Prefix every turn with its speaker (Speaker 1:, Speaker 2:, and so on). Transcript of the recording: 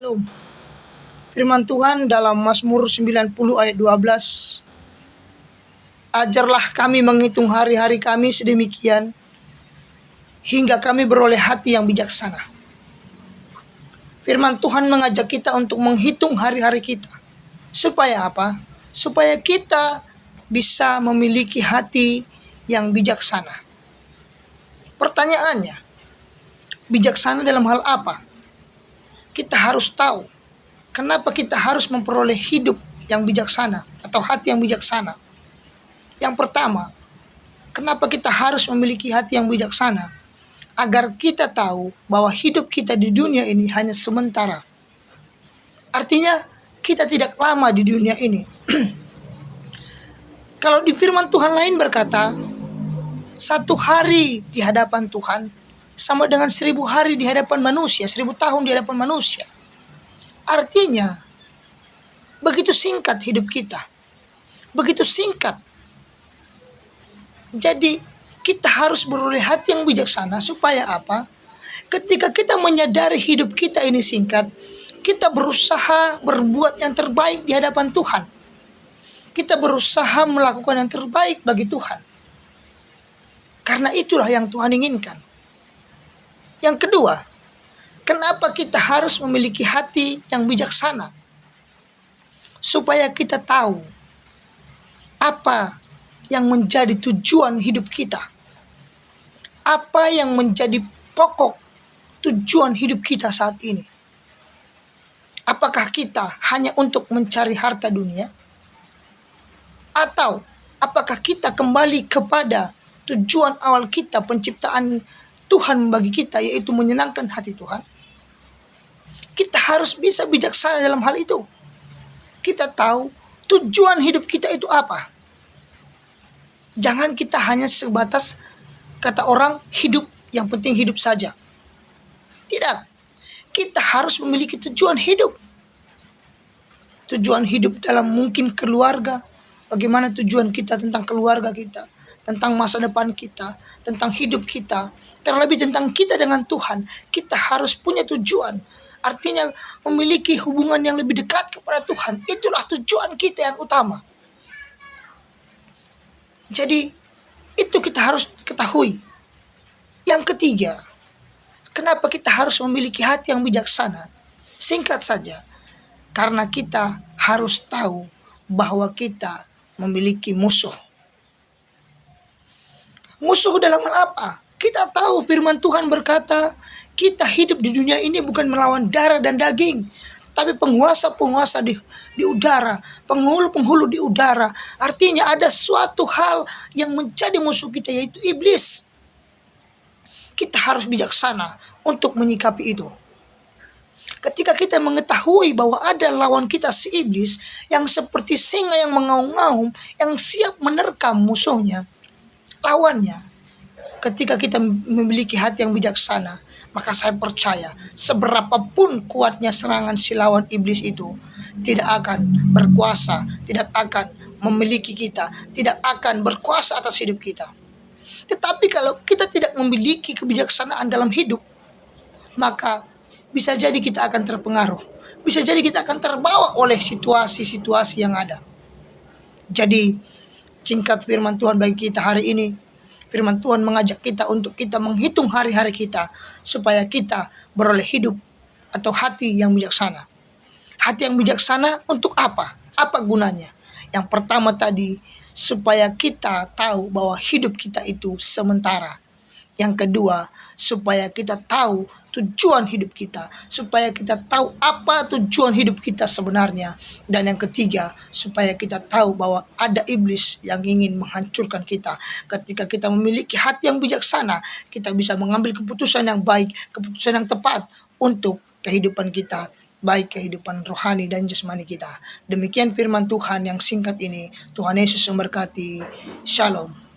Speaker 1: Shalom. Firman Tuhan dalam Mazmur 90 ayat 12. Ajarlah kami menghitung hari-hari kami sedemikian, hingga kami beroleh hati yang bijaksana. Firman Tuhan mengajak kita untuk menghitung hari-hari kita. Supaya apa? Supaya kita bisa memiliki hati yang bijaksana. Pertanyaannya, bijaksana dalam hal apa? Kita harus tahu kenapa kita harus memperoleh hidup yang bijaksana atau hati yang bijaksana. Yang pertama, kenapa kita harus memiliki hati yang bijaksana? Agar kita tahu bahwa hidup kita di dunia ini hanya sementara. Artinya, kita tidak lama di dunia ini. Kalau di firman Tuhan lain berkata, 1 hari di hadapan Tuhan sama dengan 1000 hari di hadapan manusia, 1000 tahun di hadapan manusia. Artinya, begitu singkat hidup kita. Begitu singkat. Jadi, kita harus beroleh hati yang bijaksana supaya apa? Ketika kita menyadari hidup kita ini singkat, kita berusaha berbuat yang terbaik di hadapan Tuhan. Kita berusaha melakukan yang terbaik bagi Tuhan. Karena itulah yang Tuhan inginkan. Yang kedua, kenapa kita harus memiliki hati yang bijaksana? Supaya kita tahu apa yang menjadi tujuan hidup kita. Apa yang menjadi pokok tujuan hidup kita saat ini. Apakah kita hanya untuk mencari harta dunia? Atau apakah kita kembali kepada tujuan awal kita, penciptaan Tuhan bagi kita, yaitu menyenangkan hati Tuhan? Kita harus bisa bijaksana dalam hal itu. Kita tahu tujuan hidup kita itu apa. Jangan kita hanya sebatas kata orang hidup, yang penting hidup saja. Tidak. Kita harus memiliki tujuan hidup. Tujuan hidup dalam mungkin keluarga. Bagaimana tujuan kita tentang keluarga kita, tentang masa depan kita, tentang hidup kita, terlebih tentang kita dengan Tuhan. Kita harus punya tujuan. Artinya memiliki hubungan yang lebih dekat kepada Tuhan. Itulah tujuan kita yang utama. Jadi itu kita harus ketahui. Yang ketiga, kenapa kita harus memiliki hati yang bijaksana? Singkat saja, karena kita harus tahu bahwa kita memiliki musuh. Musuh dalam hal apa? Kita tahu firman Tuhan berkata, kita hidup di dunia ini bukan melawan darah dan daging, tapi penguasa-penguasa di udara, penghulu-penghulu di udara. Artinya ada suatu hal yang menjadi musuh kita, yaitu iblis. Kita harus bijaksana untuk menyikapi itu. Ketika kita mengetahui bahwa ada lawan kita si iblis yang seperti singa yang mengaum-ngaum, yang siap menerkam musuhnya, lawannya. Ketika kita memiliki hati yang bijaksana, maka saya percaya seberapapun kuatnya serangan si lawan iblis itu tidak akan berkuasa, tidak akan memiliki kita, tidak akan berkuasa atas hidup kita. Tetapi kalau kita tidak memiliki kebijaksanaan dalam hidup, maka bisa jadi kita akan terpengaruh. Bisa jadi kita akan terbawa oleh situasi-situasi yang ada. Jadi, singkat firman Tuhan bagi kita hari ini, firman Tuhan mengajak kita untuk kita menghitung hari-hari kita supaya kita beroleh hidup atau hati yang bijaksana. Hati yang bijaksana untuk apa? Apa gunanya? Yang pertama tadi, supaya kita tahu bahwa hidup kita itu sementara. Yang kedua, supaya kita tahu tujuan hidup kita, supaya kita tahu apa tujuan hidup kita sebenarnya. Dan yang ketiga, supaya kita tahu bahwa ada iblis yang ingin menghancurkan kita. Ketika kita memiliki hati yang bijaksana, kita bisa mengambil keputusan yang baik, keputusan yang tepat untuk kehidupan kita, baik kehidupan rohani dan jasmani kita. Demikian firman Tuhan yang singkat ini. Tuhan Yesus memberkati. Shalom.